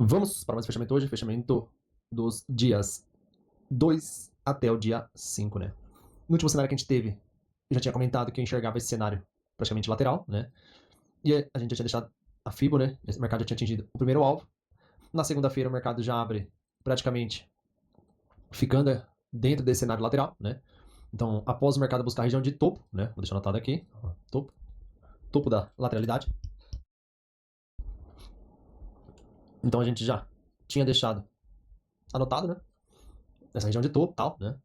Vamos para mais fechamento hoje, fechamento dos dias 2 até o dia 5, né? No último cenário que a gente teve, eu já tinha comentado que eu enxergava esse cenário praticamente lateral, né? E a gente já tinha deixado a FIBO, né? Esse mercado já tinha atingido o primeiro alvo. Na segunda-feira o mercado já abre praticamente ficando dentro desse cenário lateral, né? Então, após o mercado buscar a região de topo, né? Vou deixar anotado aqui, topo da lateralidade. Então a gente já tinha deixado anotado, né? Nessa região de topo, tal, né?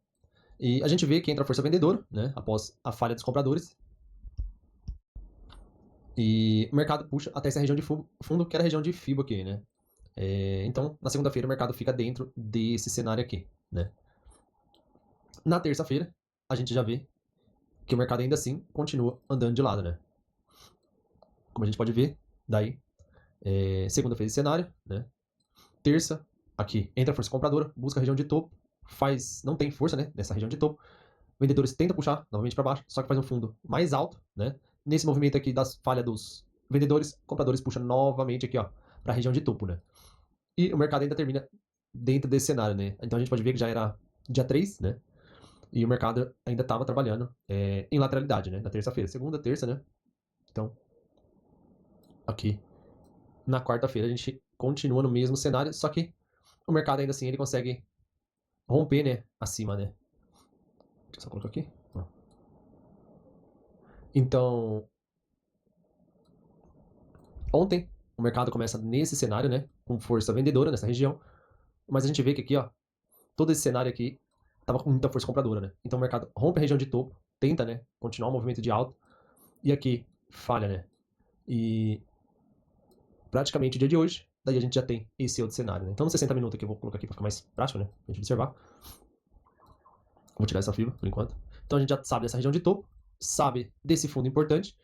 E a gente vê que entra a força vendedora, né? Após a falha dos compradores. E o mercado puxa até essa região de fundo, que era a região de FIBO aqui, né? Então, na segunda-feira, o mercado fica dentro desse cenário aqui, né? Na terça-feira, a gente já vê que o mercado ainda assim continua andando de lado, né? Como a gente pode ver, daí, segunda fez esse cenário, né? Terça, aqui, entra a força compradora, busca a região de topo, não tem força, né? Nessa região de topo. Vendedores tentam puxar novamente para baixo, só que faz um fundo mais alto, né? Nesse movimento aqui das falhas dos vendedores, compradores puxam novamente aqui, ó, para a região de topo, né? E o mercado ainda termina dentro desse cenário, né? Então a gente pode ver que já era dia 3, né? E o mercado ainda estava trabalhando em lateralidade, né? Na terça-feira, segunda, terça, né? Então, aqui na quarta-feira a gente continua no mesmo cenário, só que o mercado ainda assim ele consegue romper, né? Acima, né? Deixa eu só colocar aqui. Então, ontem o mercado começa nesse cenário, né? Com força vendedora nessa região. Mas a gente vê que aqui, ó, todo esse cenário aqui tava com muita força compradora, né? Então o mercado rompe a região de topo, tenta, né? Continuar o movimento de alta. E aqui falha, né? E praticamente o dia de hoje, daí a gente já tem esse outro cenário, né? Então nos 60 minutos aqui eu vou colocar aqui para ficar mais prático, né? Pra gente observar. Vou tirar essa fibra por enquanto. Então a gente já sabe dessa região de topo, sabe desse fundo importante.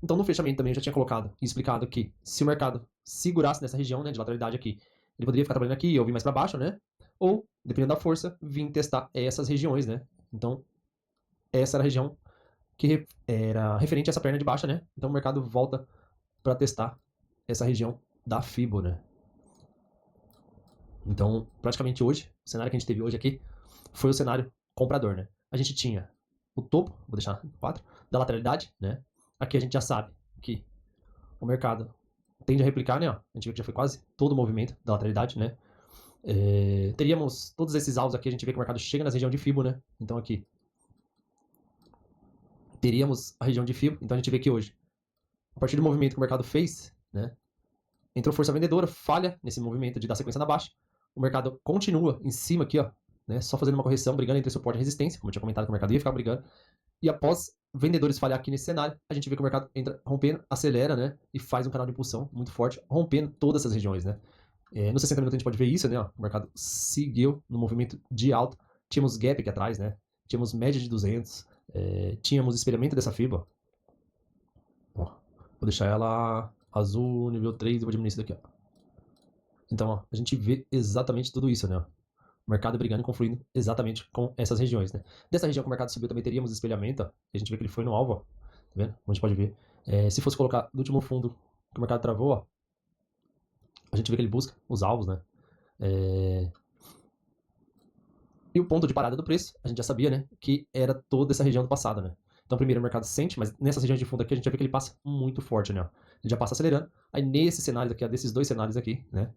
Então no fechamento também eu já tinha colocado e explicado que se o mercado segurasse nessa região, né, de lateralidade aqui, ele poderia ficar trabalhando aqui ou vir mais para baixo, né? Ou, dependendo da força, vir testar essas regiões, né? Então essa era a região que era referente a essa perna de baixa, né? Então o mercado volta para testar essa região da FIBO, né? Então, praticamente hoje, o cenário que a gente teve hoje aqui foi o cenário comprador, né? A gente tinha o topo, vou deixar 4, da lateralidade, né? Aqui a gente já sabe que o mercado tende a replicar, né? Ó, a gente viu que já foi quase todo o movimento da lateralidade, né? Teríamos todos esses alvos aqui, a gente vê que o mercado chega na região de FIBO, né? Então aqui teríamos a região de FIBO, então a gente vê que hoje, a partir do movimento que o mercado fez, né? Entrou força vendedora, falha nesse movimento de dar sequência na baixa, o mercado continua em cima aqui, ó, né? Só fazendo uma correção, brigando entre suporte e resistência, como eu tinha comentado que o mercado ia ficar brigando. E após vendedores falhar aqui nesse cenário, a gente vê que o mercado entra rompendo, acelera, né? E faz um canal de impulsão muito forte, rompendo todas essas regiões, né? Nos 60 minutos a gente pode ver isso, né? Ó, o mercado seguiu no movimento de alta. Tínhamos gap aqui atrás, né? Tínhamos média de 200. Tínhamos espelhamento dessa fibra. Ó, vou deixar ela azul, nível 3, e vou diminuir isso daqui, ó. Então, ó, a gente vê exatamente tudo isso, né? O mercado brigando e confluindo exatamente com essas regiões, né? Dessa região que o mercado subiu também teríamos espelhamento, ó. A gente vê que ele foi no alvo, ó. Tá vendo? Como a gente pode ver. Se fosse colocar no último fundo que o mercado travou, ó, a gente vê que ele busca os alvos, né? E o ponto de parada do preço, a gente já sabia, né? Que era toda essa região do passado, né? Então, primeiro o mercado sente, mas nessas regiões de fundo aqui a gente já vê que ele passa muito forte, né? Ele já passa acelerando. Aí nesse cenário aqui, ó, desses dois cenários aqui, né?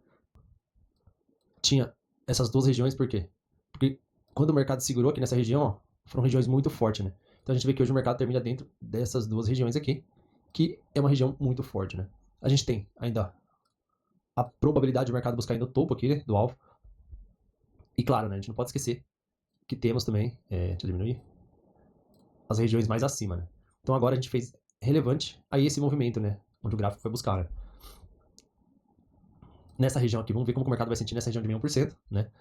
Tinha essas duas regiões, por quê? Porque quando o mercado segurou aqui nessa região, ó, foram regiões muito fortes, né? Então a gente vê que hoje o mercado termina dentro dessas duas regiões aqui, que é uma região muito forte, né? A gente tem ainda a probabilidade do mercado buscar ainda o topo aqui, né, do alvo. E claro, né, a gente não pode esquecer que temos também, deixa eu diminuir, as regiões mais acima, né? Então agora a gente fez relevante aí esse movimento, né? Onde o gráfico foi buscar, né? Nessa região aqui, vamos ver como o mercado vai sentir nessa região de 1%, né?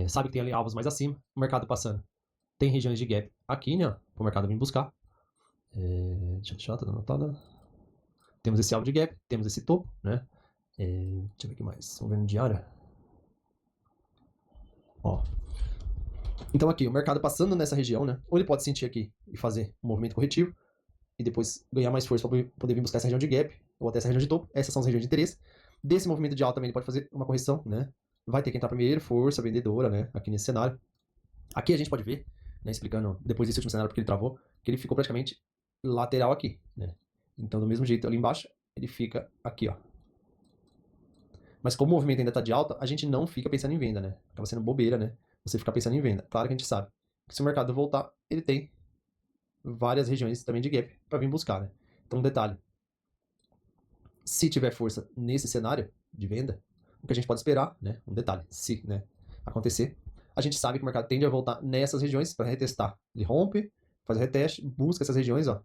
Sabe que tem ali alvos mais acima, o mercado passando. Tem regiões de gap aqui, né? Para o mercado vir buscar. Deixa eu deixar, tá anotada. Temos esse alvo de gap, temos esse topo, né? Deixa eu ver o que mais. Vamos ver no diário. Ó. Então aqui, o mercado passando nessa região, né? Ou ele pode sentir aqui e fazer um movimento corretivo e depois ganhar mais força para poder vir buscar essa região de gap ou até essa região de topo. Essas são as regiões de interesse. Desse movimento de alta também ele pode fazer uma correção, né? Vai ter que entrar primeiro, força vendedora, né? Aqui nesse cenário. Aqui a gente pode ver, né, explicando depois desse último cenário porque ele travou, que ele ficou praticamente lateral aqui, né? Então, do mesmo jeito ali embaixo, ele fica aqui, ó. Mas como o movimento ainda tá de alta, a gente não fica pensando em venda, né? Acaba sendo bobeira, né? Você ficar pensando em venda. Claro que a gente sabe que se o mercado voltar, ele tem várias regiões também de gap para vir buscar, né? Então, um detalhe. Se tiver força nesse cenário de venda, o que a gente pode esperar, né? Um detalhe, se, né, acontecer, a gente sabe que o mercado tende a voltar nessas regiões para retestar. Ele rompe, faz o reteste, busca essas regiões, ó,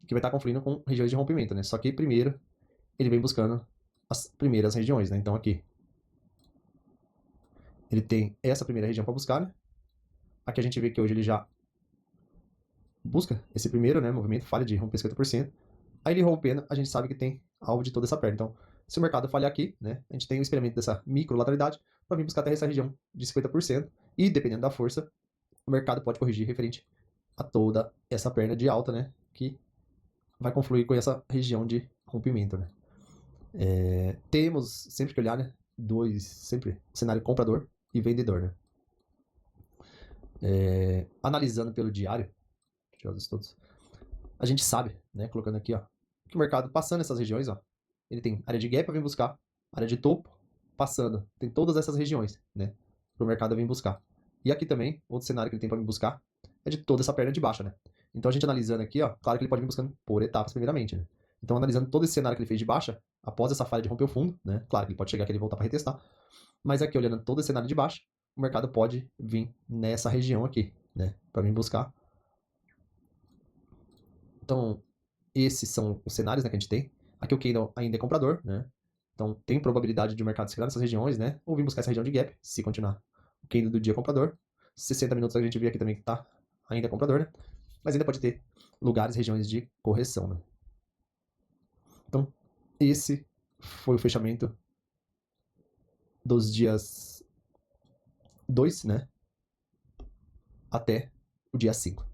que vai estar confluindo com regiões de rompimento, né? Só que primeiro ele vem buscando as primeiras regiões, né? Então aqui ele tem essa primeira região para buscar, né? Aqui a gente vê que hoje ele já busca esse primeiro, né, movimento, falha de romper 50%. Aí ele rompendo, a gente sabe que tem alvo de toda essa perna. Então, se o mercado falhar aqui, né, a gente tem o experimento dessa microlateralidade para vir buscar até essa região de 50%. E dependendo da força, o mercado pode corrigir referente a toda essa perna de alta, né, que vai confluir com essa região de rompimento, né. Temos sempre que olhar, né, sempre cenário comprador e vendedor, né. Analisando pelo diário, deixa eu tirar os todos, a gente sabe, né, colocando aqui, ó, que o mercado passando essas regiões, ó, ele tem área de gap para vir buscar, área de topo passando, tem todas essas regiões, né, para o mercado vir buscar. E aqui também, outro cenário que ele tem para vir buscar é de toda essa perna de baixa, né. Então a gente analisando aqui, ó, claro que ele pode vir buscando por etapas primeiramente, né. Então analisando todo esse cenário que ele fez de baixa, após essa falha de romper o fundo, né, claro que ele pode chegar aqui e voltar para retestar, mas aqui olhando todo esse cenário de baixa, o mercado pode vir nessa região aqui, né, para vir buscar. Então, esses são os cenários, né, que a gente tem. Aqui o candle ainda é comprador, né? Então tem probabilidade de o mercado se criar nessas regiões, né? Ou vir buscar essa região de gap, se continuar o candle do dia comprador. 60 minutos a gente vê aqui também que tá ainda comprador, né? Mas ainda pode ter lugares, regiões de correção, né? Então, esse foi o fechamento dos dias 2, né? Até o dia 5.